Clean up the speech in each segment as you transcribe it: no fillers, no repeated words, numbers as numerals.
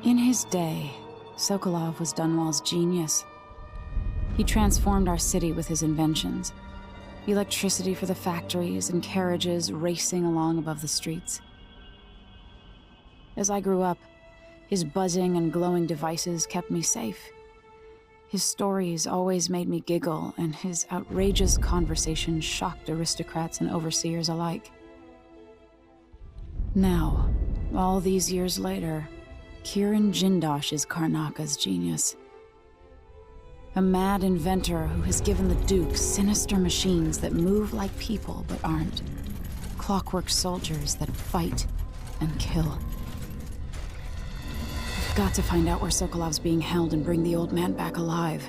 In his day, Sokolov was Dunwall's genius. He transformed our city with his inventions. Electricity for the factories and carriages racing along above the streets. As I grew up, his buzzing and glowing devices kept me safe. His stories always made me giggle, and his outrageous conversations shocked aristocrats and overseers alike. Now, all these years later, Kiran Jindosh is Karnaka's genius. A mad inventor who has given the Duke sinister machines that move like people but aren't. Clockwork soldiers that fight and kill. I've got to find out where Sokolov's being held and bring the old man back alive.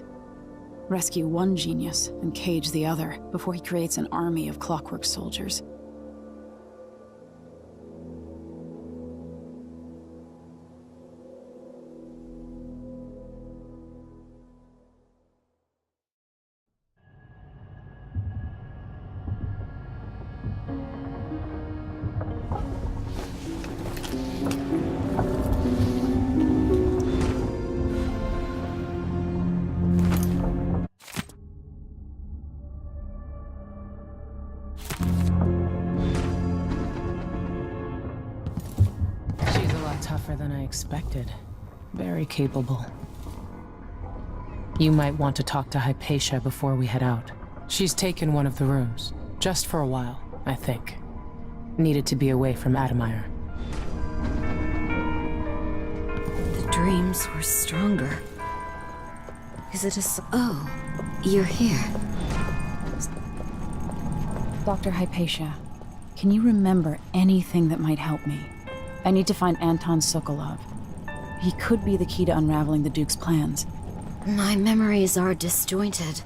Rescue one genius and cage the other before he creates an army of clockwork soldiers. Tougher than I expected. Very capable. You might want to talk to Hypatia before we head out. She's taken one of the rooms. Just for a while, I think. Needed to be away from Admire. The dreams were stronger. Is it Oh, you're here. Dr. Hypatia, can you remember anything that might help me? I need to find Anton Sokolov. He could be the key to unraveling the Duke's plans. My memories are disjointed.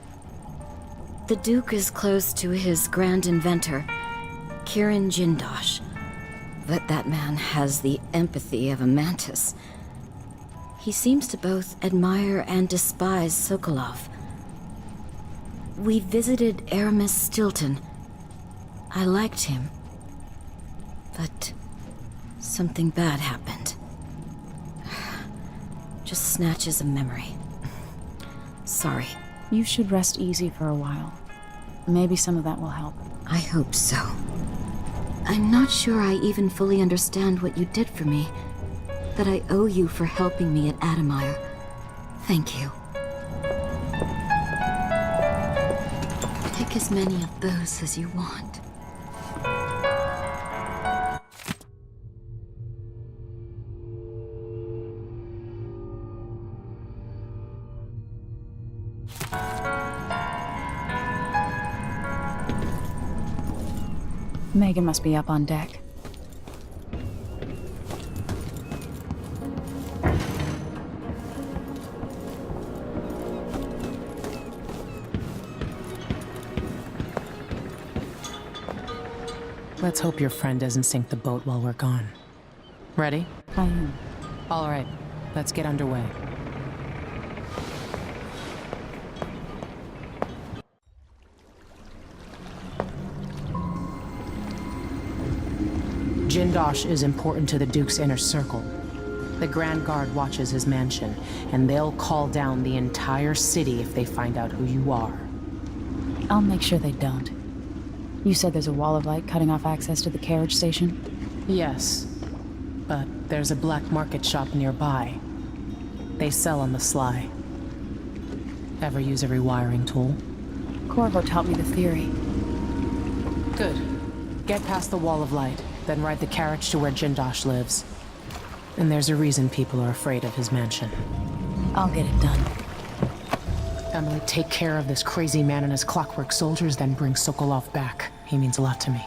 The Duke is close to his grand inventor, Kiran Jindosh. But that man has the empathy of a mantis. He seems to both admire and despise Sokolov. We visited Aramis Stilton. I liked him. But something bad happened. Just snatches of memory. Sorry. You should rest easy for a while. Maybe some of that will help. I hope so. I'm not sure I even fully understand what you did for me, but I owe you for helping me at Admire. Thank you. Take as many of those as you want. Megan must be up on deck. Let's hope your friend doesn't sink the boat while we're gone. Ready? I am. All right, let's get underway. Jindosh is important to the Duke's inner circle. The Grand Guard watches his mansion, and they'll call down the entire city if they find out who you are. I'll make sure they don't. You said there's a wall of light cutting off access to the carriage station? Yes, but there's a black market shop nearby. They sell on the sly. Ever use a rewiring tool? Corvo taught me the theory. Good. Get past the wall of light, then ride the carriage to where Jindosh lives. And there's a reason people are afraid of his mansion. I'll get it done. Emily, take care of this crazy man and his clockwork soldiers, then bring Sokolov back. He means a lot to me.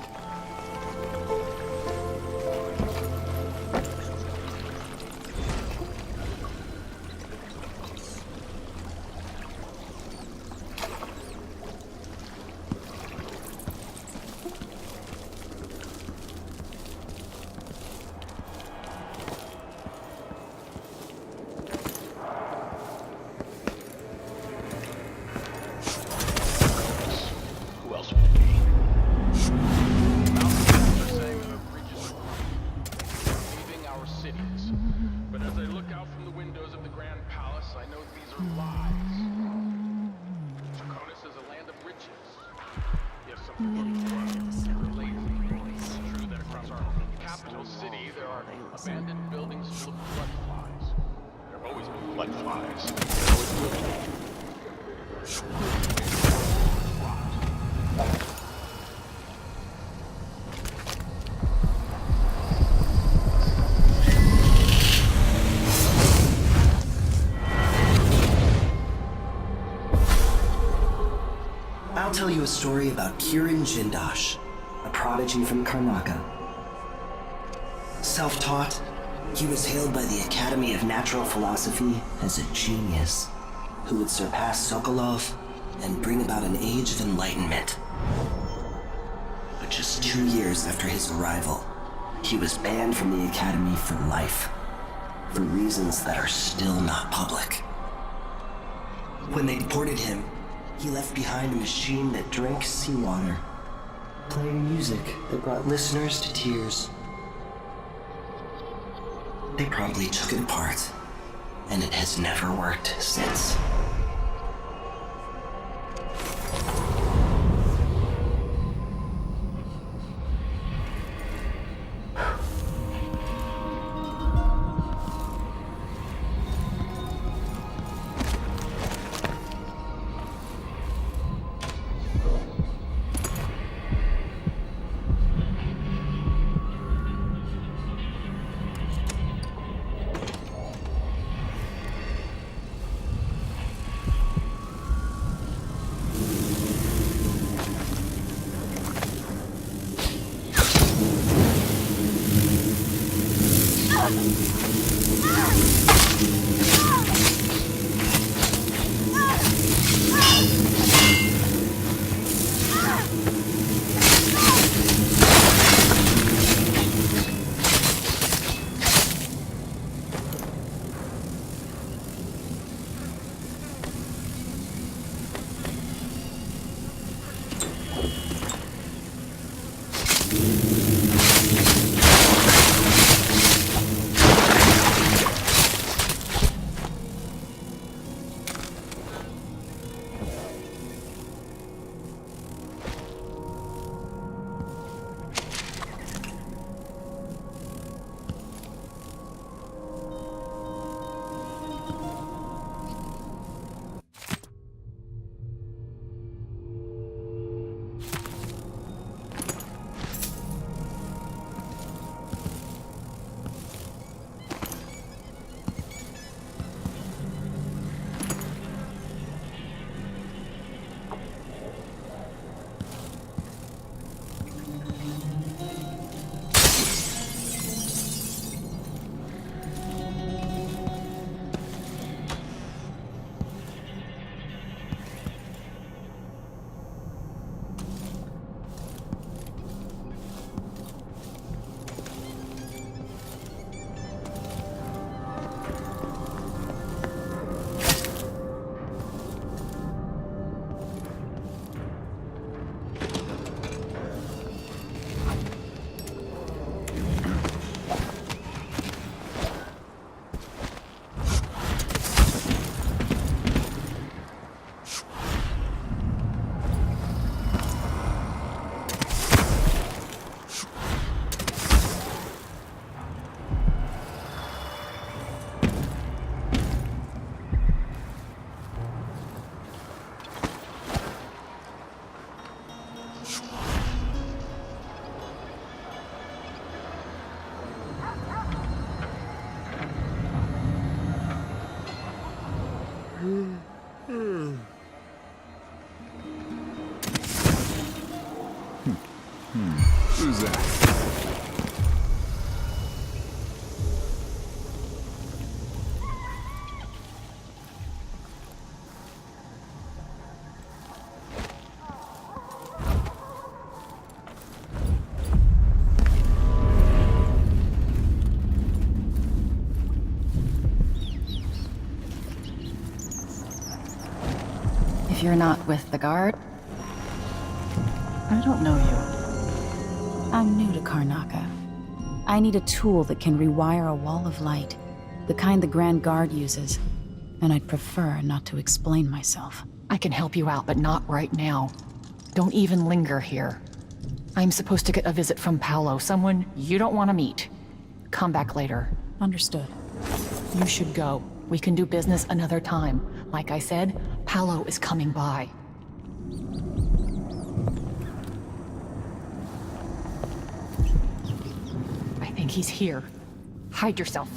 But as I look out from the windows of the Grand Palace, I know these are lies. Draconis is a land of riches. Yet something lazy. It's true that across our capital city there are abandoned buildings full of blood flies. There have always been blood flies. There always will be. I'll tell you a story about Kieran Jindosh, a prodigy from Karnaca. Self-taught, he was hailed by the Academy of Natural Philosophy as a genius who would surpass Sokolov and bring about an age of enlightenment. But just 2 years after his arrival, he was banned from the Academy for life, for reasons that are still not public. When they deported him, he left behind a machine that drank seawater, playing music that brought listeners to tears. They probably took it apart, and it has never worked since. Who's that? If you're not with the guard, I don't know you. I'm new to Karnaca. I need a tool that can rewire a wall of light. The kind the Grand Guard uses. And I'd prefer not to explain myself. I can help you out, but not right now. Don't even linger here. I'm supposed to get a visit from Paolo, someone you don't want to meet. Come back later. Understood. You should go. We can do business another time. Like I said, Paolo is coming by. I think he's here. Hide yourself.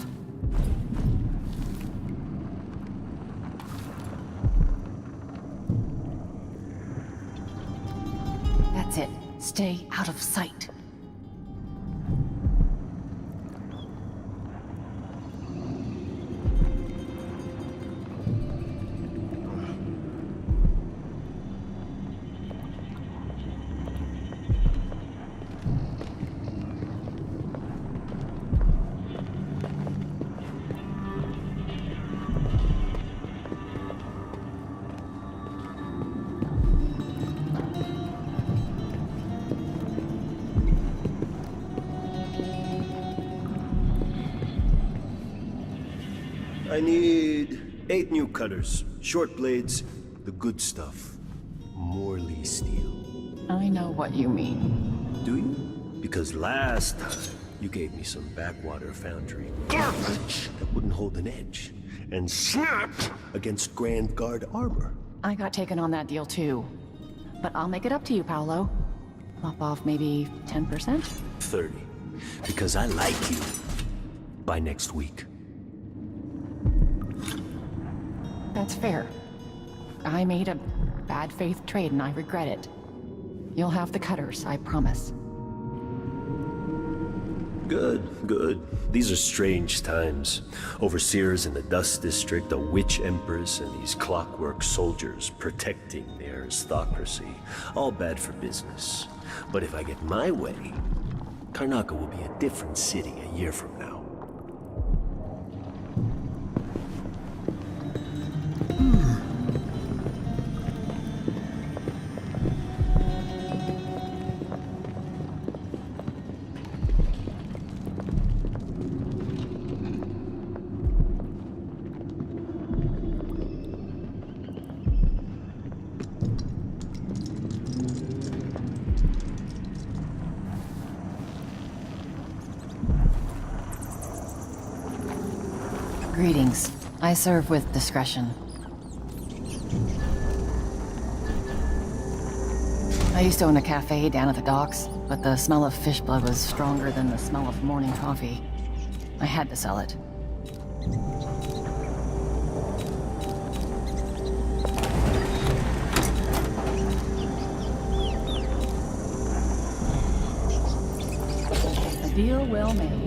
That's it. Stay out of sight. I need 8 new cutters, short blades, the good stuff. Morley steel. I know what you mean. Do you? Because last time, you gave me some backwater foundry garbage that wouldn't hold an edge, and snapped against Grand Guard armor. I got taken on that deal too. But I'll make it up to you, Paolo. Lop off maybe 10%? 30. Because I like you. By next week. That's fair. I made a bad faith trade and I regret it. You'll have the cutters, I promise. Good, good. These are strange times. Overseers in the Dust District, a witch empress, and these clockwork soldiers protecting the aristocracy. All bad for business. But if I get my way, Karnaca will be a different city a year from now. Greetings. I serve with discretion. I used to own a cafe down at the docks, but the smell of fish blood was stronger than the smell of morning coffee. I had to sell it. A deal well made.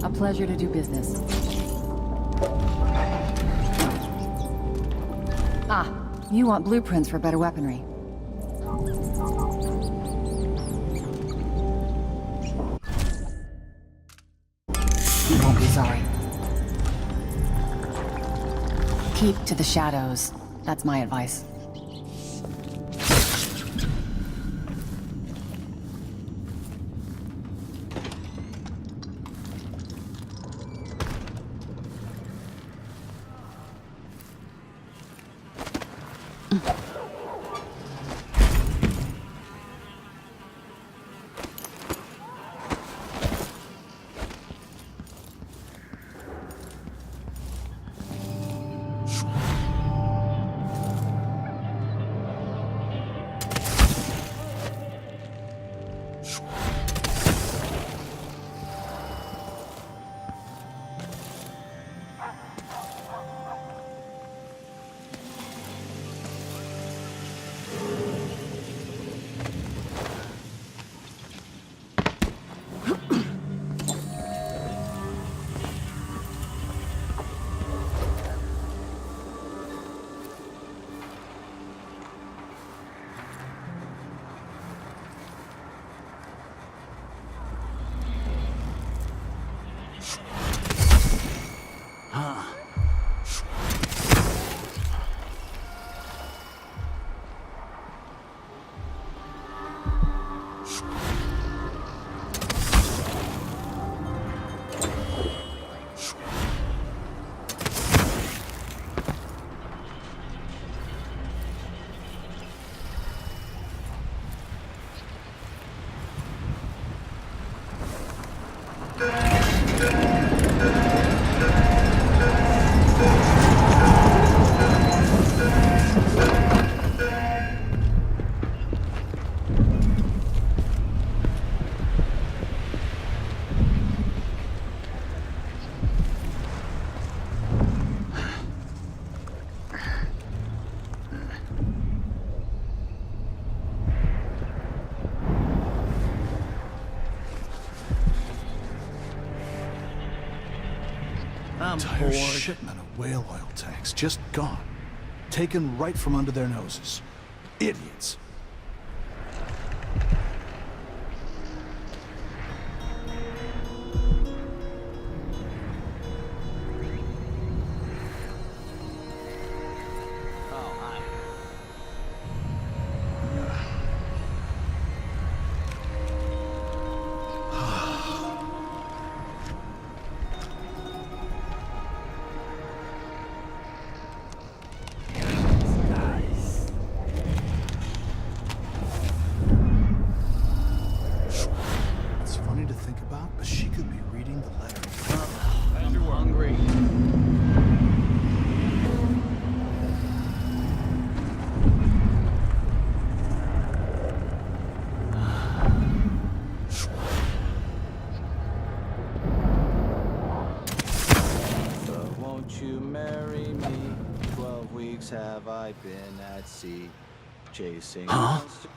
A pleasure to do business. Ah, you want blueprints for better weaponry. You won't be sorry. Keep to the shadows. That's my advice. Entire shipment of whale oil tanks just gone. Taken right from under their noses. Idiots. But she could be reading the letter. I'm hungry. So won't you marry me? 12 weeks have I been at sea, chasing monsters.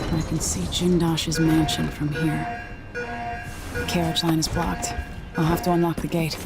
I can see Jindosh's mansion from here. The carriage line is blocked. I'll have to unlock the gate.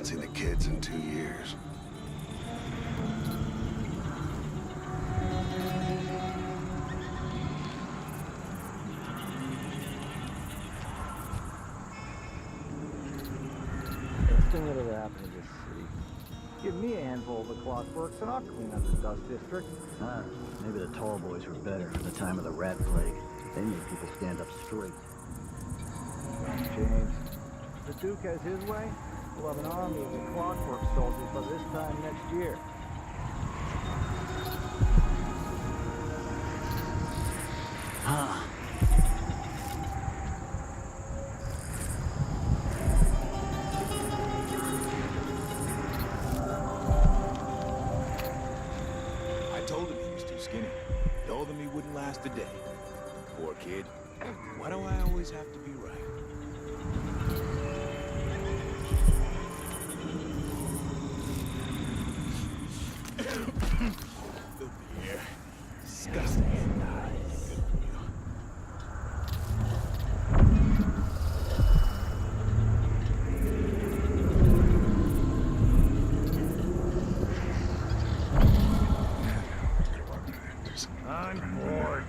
Seen the kids in 2 years. Best thing that ever happened to this city. Give me a handful of the clockworks and I'll clean up the dust district. Maybe the tall boys were better for the time of the rat plague. They made people stand up straight. James, the Duke has his way. We'll have an army of the clockwork soldiers by this time next year. too skinny. Told him he wouldn't last a day. Poor kid. Why do I always have to be right? Filthy air. Disgusting. Good for you. On board.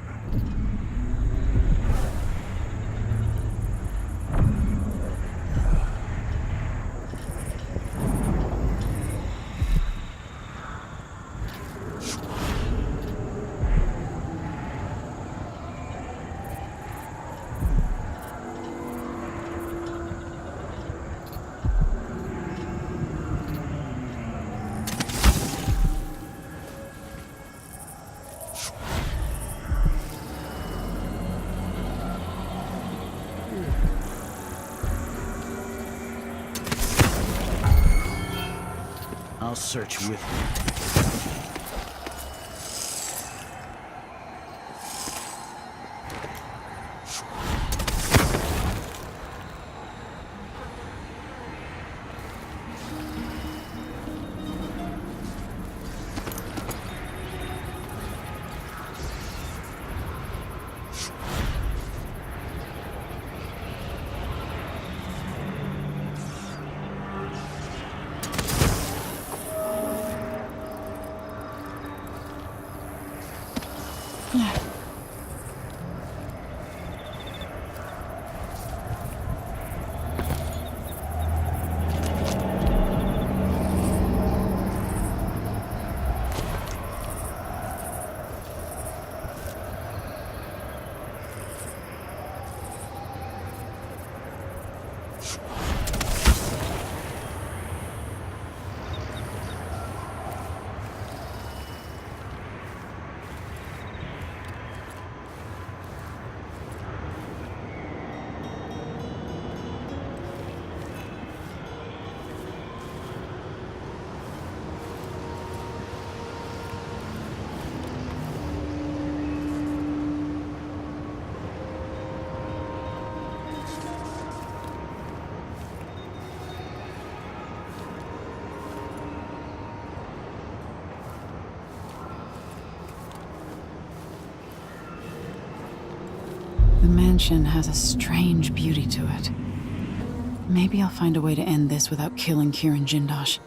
I'll search with you. The mansion has a strange beauty to it. Maybe I'll find a way to end this without killing Kieran Jindosh.